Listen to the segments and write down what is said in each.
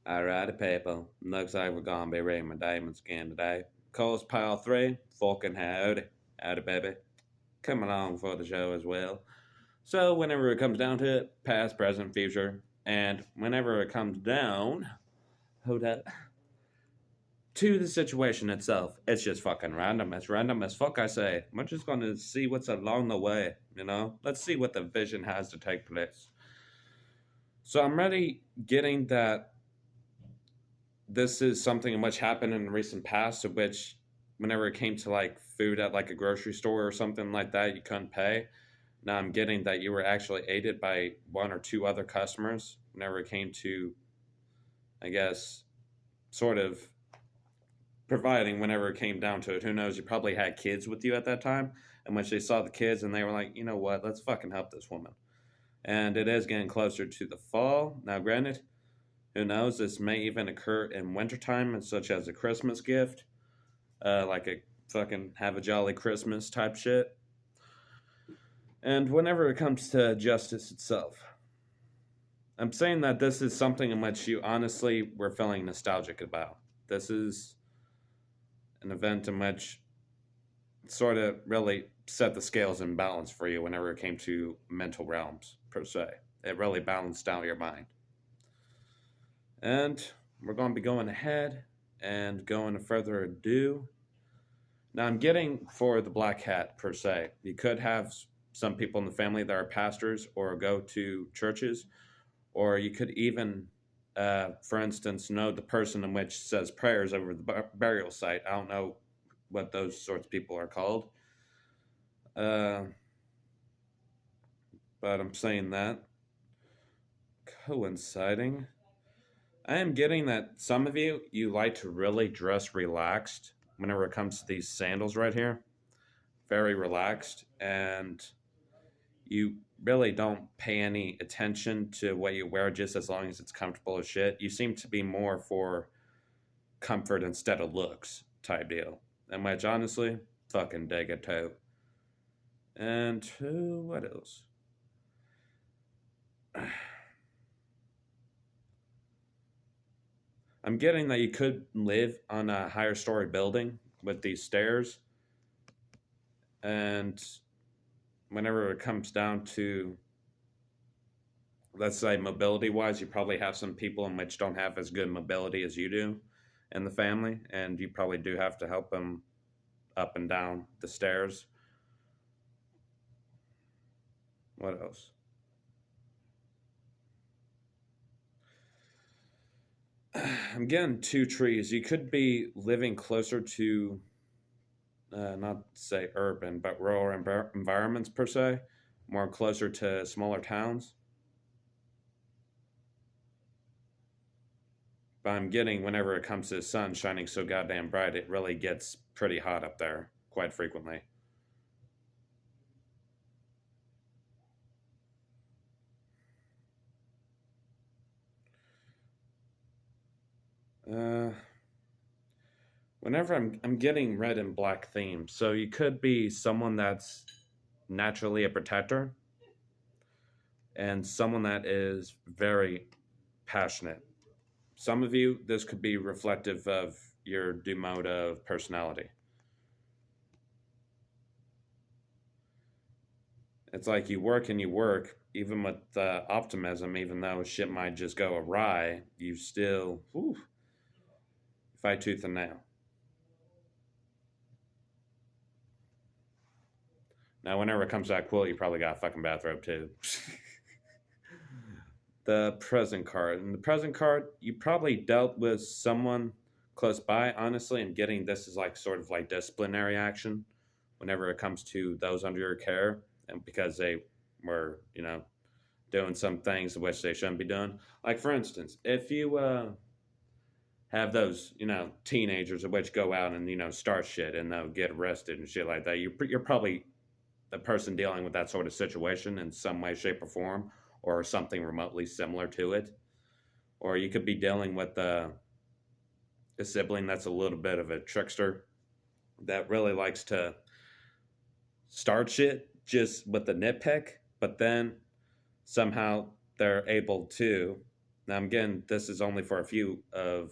Alrighty, people. Looks like we're gonna be reading my diamonds again today. Cole's Pile 3, fucking howdy. Howdy, baby. Come along for the show as well. So, whenever it comes down to it, past, present, future, and whenever it comes down, hold up, to the situation itself, it's just fucking random. It's random as fuck, I say. We're just gonna see what's along the way, you know? Let's see what the vision has to take place. So, I'm ready getting that this is something which happened in the recent past, of which whenever it came to like food at like a grocery store or something like that, you couldn't pay. Now I'm getting that you were actually aided by one or two other customers whenever it came to, I guess, sort of providing whenever it came down to it. Who knows? You probably had kids with you at that time, and when they saw the kids and they were like, you know what, let's fucking help this woman. And it is getting closer to the fall. Now, granted, who knows? This may even occur in wintertime, such as a Christmas gift, like a fucking have a jolly Christmas type shit. And whenever it comes to justice itself, I'm saying that this is something in which you honestly were feeling nostalgic about. This is an event in which sort of really set the scales in balance for you whenever it came to mental realms, per se. It really balanced out your mind. And we're going to be going ahead and going to further ado. Now, I'm getting for the black hat, per se. You could have some people in the family that are pastors or go to churches, or you could even, for instance, know the person in which says prayers over the burial site. I don't know what those sorts of people are called. Uh, but I'm saying that. Coinciding. I am getting that some of you like to really dress relaxed whenever it comes to these sandals right here. Very relaxed, and you really don't pay any attention to what you wear just as long as it's comfortable as shit. You seem to be more for comfort instead of looks type deal. And which honestly, fucking dig it too. And what else? I'm getting that you could live on a higher story building with these stairs. And whenever it comes down to, let's say, mobility wise, you probably have some people in which don't have as good mobility as you do in the family. And you probably do have to help them up and down the stairs. What else? I'm getting two trees. You could be living closer to, not say urban, but rural environments per se, more closer to smaller towns. But I'm getting whenever it comes to the sun shining so goddamn bright, it really gets pretty hot up there quite frequently. Uh, whenever I'm getting red and black themes, so you could be someone that's naturally a protector and someone that is very passionate. Some of you, this could be reflective of your due mode of personality. It's like you work and you work, even with optimism, even though shit might just go awry, you still fight tooth and nail. Now, whenever it comes to that quilt, you probably got a fucking bathrobe too. The present card. In the present card, you probably dealt with someone close by. Honestly, I'm getting this is like sort of like disciplinary action whenever it comes to those under your care, and because they were, doing some things which they shouldn't be doing. Like for instance, if you have those, teenagers which go out and start shit and they'll get arrested and shit like that, you're probably the person dealing with that sort of situation in some way, shape, or form, or something remotely similar to it. Or you could be dealing with a sibling that's a little bit of a trickster that really likes to start shit just with the nitpick, but then somehow they're able to Now, again, this is only for a few of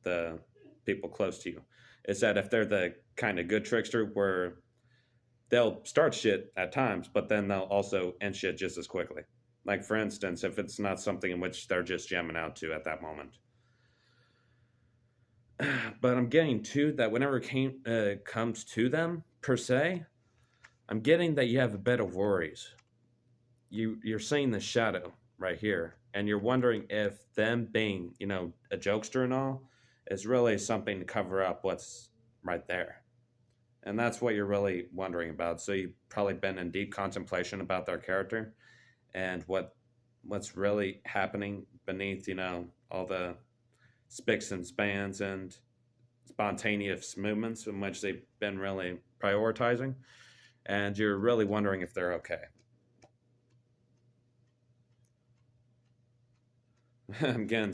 the people close to you. Is that if they're the kind of good trickster where they'll start shit at times, but then they'll also end shit just as quickly. Like, for instance, if it's not something in which they're just jamming out to at that moment. But I'm getting to that whenever it comes to them, per se, I'm getting that you have a bit of worries. You're seeing the shadow right here, and you're wondering if them being, a jokester and all, is really something to cover up what's right there. And that's what you're really wondering about. So you've probably been in deep contemplation about their character and what's really happening beneath, all the spicks and spans and spontaneous movements in which they've been really prioritizing. And you're really wondering if they're okay. Again,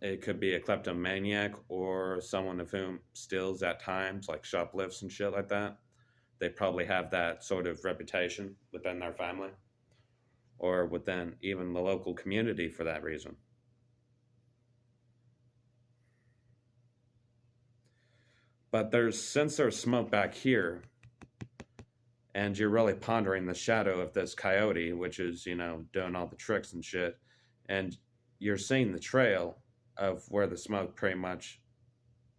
it could be a kleptomaniac or someone of whom steals at times, like shoplifts and shit like that. They probably have that sort of reputation within their family or within even the local community for that reason. But since there's smoke back here, and you're really pondering the shadow of this coyote, which is, doing all the tricks and shit, and you're seeing the trail of where the smoke pretty much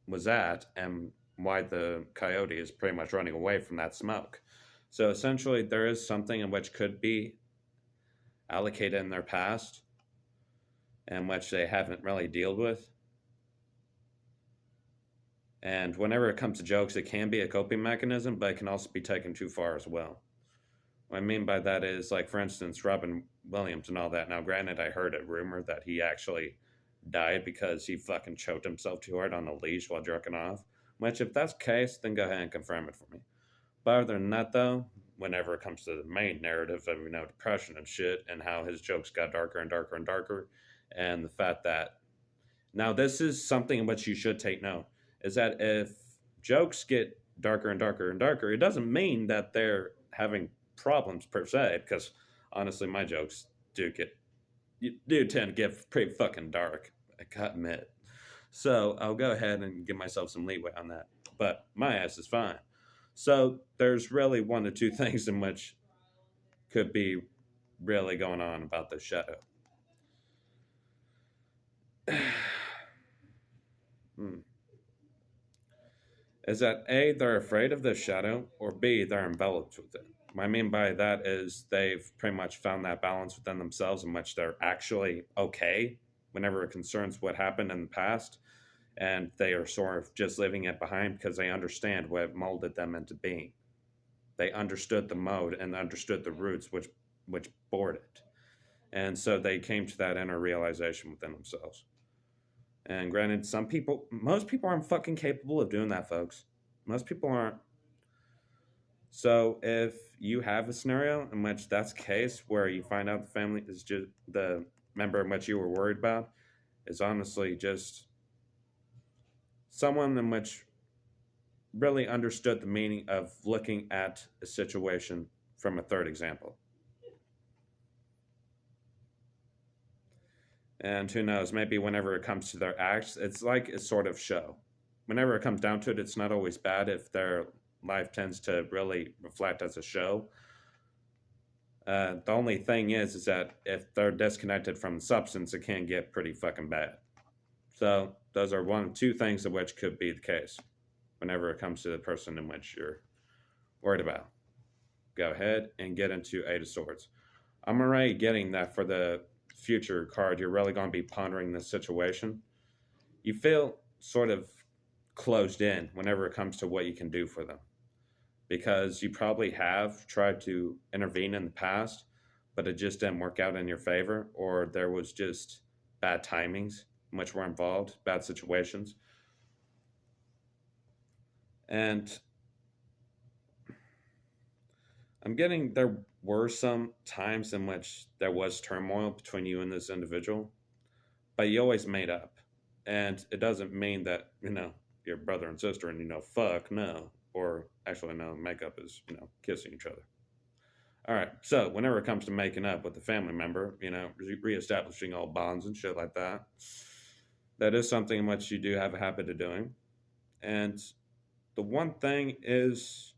was at and why the coyote is pretty much running away from that smoke. So essentially, there is something in which could be allocated in their past and which they haven't really dealt with. And whenever it comes to jokes, it can be a coping mechanism, but it can also be taken too far as well. What I mean by that is, like, for instance, Robin Williams and all that. Now, granted, I heard a rumor that he actually died because he fucking choked himself too hard on a leash while jerking off. Which, if that's the case, then go ahead and confirm it for me. But other than that, though, whenever it comes to the main narrative of, depression and shit and how his jokes got darker and darker and darker, and the fact that... Now, this is something in which you should take note, is that if jokes get darker and darker and darker, it doesn't mean that they're having problems per se, because honestly, my jokes do tend to get pretty fucking dark, I gotta admit. So I'll go ahead and give myself some leeway on that. But my ass is fine. So there's really one to two things in which could be really going on about the shadow. Is that A, they're afraid of the shadow, or B, they're enveloped with it. What I mean by that is they've pretty much found that balance within themselves in which they're actually okay whenever it concerns what happened in the past, and they are sort of just leaving it behind because they understand what molded them into being. They understood the mode and understood the roots which bored it. And so they came to that inner realization within themselves. And granted, most people aren't fucking capable of doing that, folks. Most people aren't. So if you have a scenario in which that's the case, where you find out the family is just the member in which you were worried about is honestly just someone in which really understood the meaning of looking at a situation from a third example. And who knows, maybe whenever it comes to their acts, it's like a sort of show. Whenever it comes down to it, it's not always bad if their life tends to really reflect as a show. The only thing is that if they're disconnected from the substance, it can get pretty fucking bad. So those are one of two things of which could be the case whenever it comes to the person in which you're worried about. Go ahead and get into Eight of Swords. I'm already getting that for the future card. You're really going to be pondering this situation. You feel sort of closed in whenever it comes to what you can do for them, because you probably have tried to intervene in the past, but it just didn't work out in your favor, or there was just bad timings which were involved, bad situations. And I'm getting there were some times in which there was turmoil between you and this individual, but you always made up. And it doesn't mean that, your brother and sister and, fuck, no. Or actually, no, makeup is, kissing each other. All right. So whenever it comes to making up with a family member, reestablishing all bonds and shit like that, that is something in which you do have a habit of doing. And the one thing is,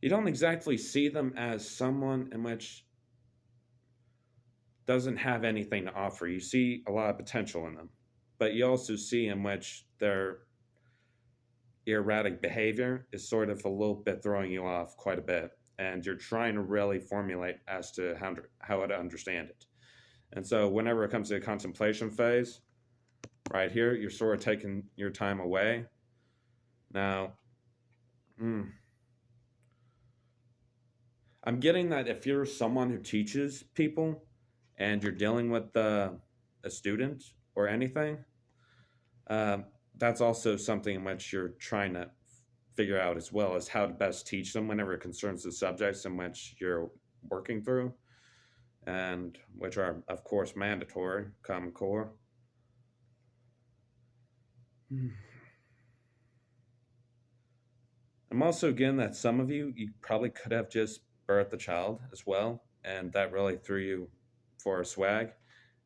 you don't exactly see them as someone in which doesn't have anything to offer. You see a lot of potential in them, but you also see in which their erratic behavior is sort of a little bit throwing you off quite a bit, and you're trying to really formulate as to how to understand it. And so, whenever it comes to the contemplation phase, right here, you're sort of taking your time away. Now, I'm getting that if you're someone who teaches people and you're dealing with a student or anything, that's also something in which you're trying to figure out as well as how to best teach them whenever it concerns the subjects in which you're working through, and which are, of course, mandatory, Common Core. I'm also getting that some of you probably could have just birthed the child as well, and that really threw you for a swag.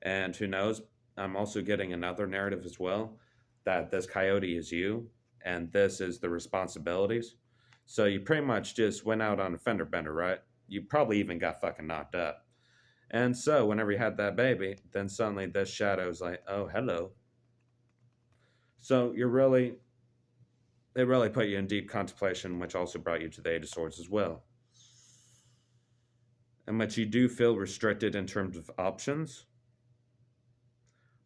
And who knows, I'm also getting another narrative as well that this coyote is you and this is the responsibilities. So you pretty much just went out on a fender bender, right? You probably even got fucking knocked up. And so whenever you had that baby, then suddenly this shadow's like, oh, hello. So it really put you in deep contemplation, which also brought you to the Eight of Swords as well. And which you do feel restricted in terms of options.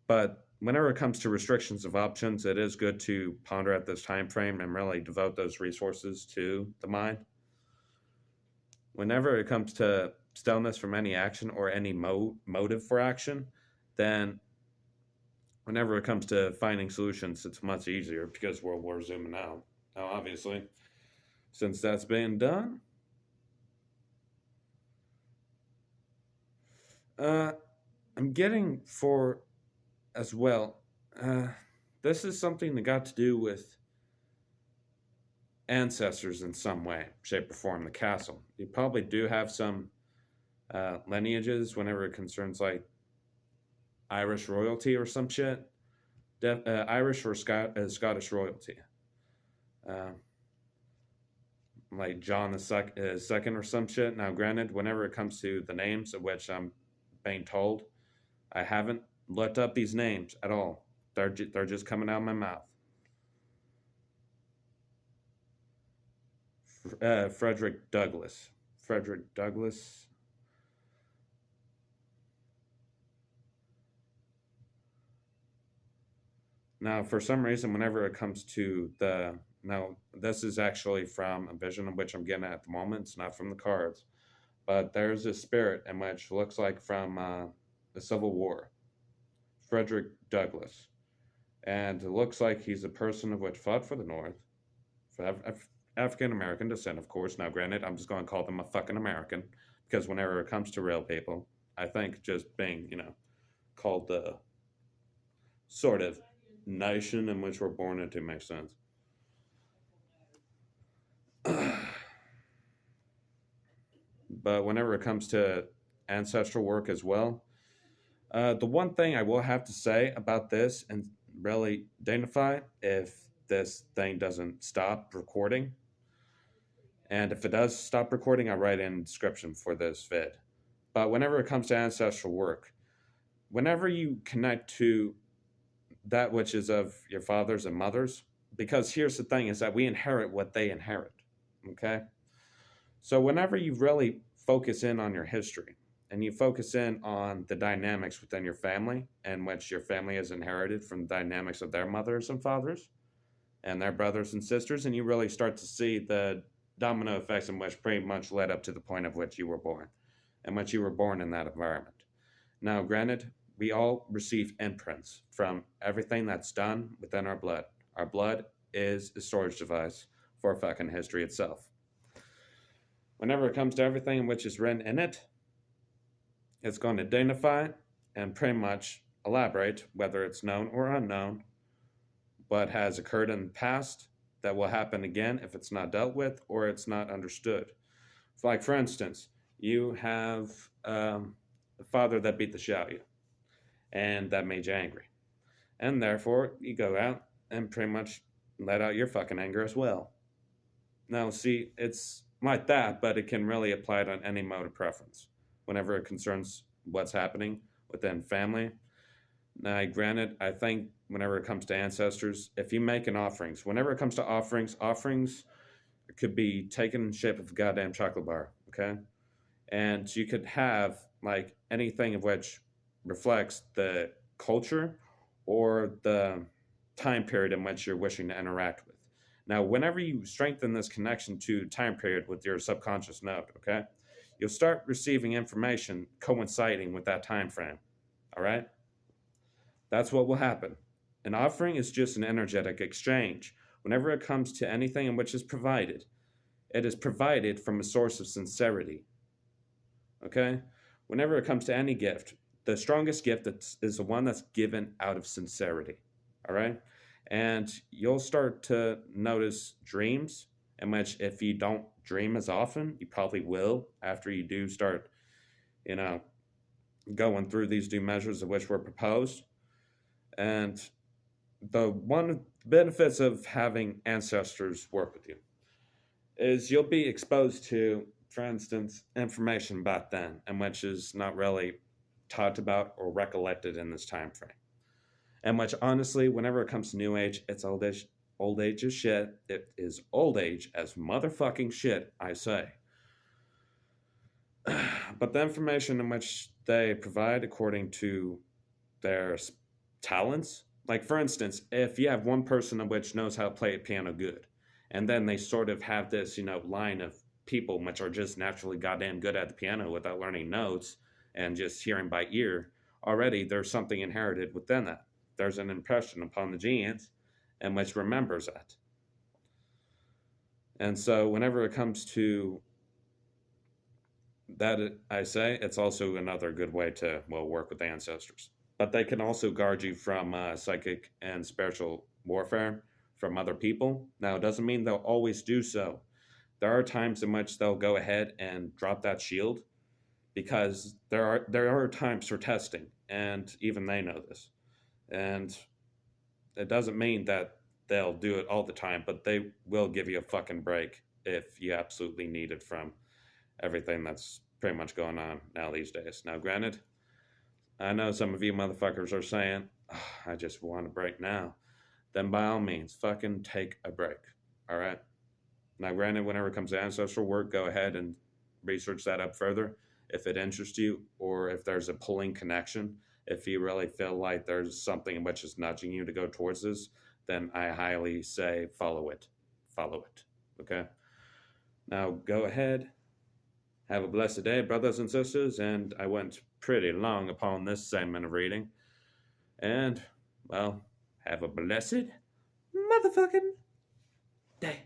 But whenever it comes to restrictions of options, it is good to ponder at this time frame and really devote those resources to the mind. Whenever it comes to stillness from any action or any motive for action, then whenever it comes to finding solutions, it's much easier because World War zooming out. Now, obviously, since that's been done, I'm getting for as well. This is something that got to do with ancestors in some way, shape, or form. The castle. You probably do have some lineages whenever it concerns like Irish royalty or some shit. Irish or Scottish royalty. Like John the second or some shit. Now, granted, whenever it comes to the names of which I'm being told, I haven't looked up these names at all. They're just coming out of my mouth. Frederick Douglass. Frederick Douglass. Now, for some reason, whenever it comes to now, this is actually from a vision of which I'm getting at the moment. It's not from the cards. But there's a spirit in which looks like from the Civil War. Frederick Douglass. And it looks like he's a person of which fought for the North. For African American descent, of course. Now, granted, I'm just going to call them a fucking American. Because whenever it comes to real people, I think just being, called the sort of nation in which we're born into makes sense. But whenever it comes to ancestral work as well, the one thing I will have to say about this and really dignify if this thing doesn't stop recording, and if it does stop recording, I'll write in a description for this vid. But whenever it comes to ancestral work, whenever you connect to that which is of your fathers and mothers, because here's the thing is that we inherit what they inherit, okay? So whenever you really focus in on your history and you focus in on the dynamics within your family and which your family has inherited from the dynamics of their mothers and fathers and their brothers and sisters, and you really start to see the domino effects in which pretty much led up to the point of which you were born and which you were born in that environment. Now, granted, we all receive imprints from everything that's done within our blood. Our blood is a storage device for fucking history itself. Whenever it comes to everything which is written in it, it's going to dignify and pretty much elaborate, whether it's known or unknown, what has occurred in the past that will happen again if it's not dealt with or it's not understood. Like, for instance, you have a father that beat the shit out of you, and that made you angry. And therefore, you go out and pretty much let out your fucking anger as well. Now, see, it's like that, but it can really apply it on any mode of preference whenever it concerns what's happening within family. Now, granted, I think whenever it comes to ancestors, if you make an offerings, whenever it comes to offerings could be taken in shape of a goddamn chocolate bar, okay? And you could have like anything of which reflects the culture or the time period in which you're wishing to interact with. Now, whenever you strengthen this connection to time period with your subconscious node, okay, you'll start receiving information coinciding with that time frame. All right? That's what will happen. An offering is just an energetic exchange. Whenever it comes to anything in which is provided, it is provided from a source of sincerity. Okay? Whenever it comes to any gift, the strongest gift is the one that's given out of sincerity. All right? And you'll start to notice dreams in which if you don't dream as often, you probably will after you do start, going through these new measures of which were proposed. And the one benefits of having ancestors work with you is you'll be exposed to, for instance, information back then, and which is not really talked about or recollected in this time frame. And which, honestly, whenever it comes to New Age, it's old age. Old age is shit. It is old age as motherfucking shit, I say. But the information in which they provide according to their talents, like for instance, if you have one person in which knows how to play a piano good, and then they sort of have this, line of people which are just naturally goddamn good at the piano without learning notes and just hearing by ear, already there's something inherited within that. There's an impression upon the genes and which remembers that. And so whenever it comes to that, I say it's also another good way to, work with ancestors. But they can also guard you from psychic and spiritual warfare from other people. Now, it doesn't mean they'll always do so. There are times in which they'll go ahead and drop that shield because there are times for testing, and even they know this. And it doesn't mean that they'll do it all the time, but they will give you a fucking break if you absolutely need it from everything that's pretty much going on now these days. Now, granted, I know some of you motherfuckers are saying, I just want a break now. Then by all means, fucking take a break. All right? Now, granted, whenever it comes to ancestral work, go ahead and research that up further if it interests you, or if there's a pulling connection. If you really feel like there's something which is nudging you to go towards this, then I highly say follow it. Follow it. Okay? Now, go ahead. Have a blessed day, brothers and sisters. And I went pretty long upon this segment of reading. And, well, have a blessed motherfucking day.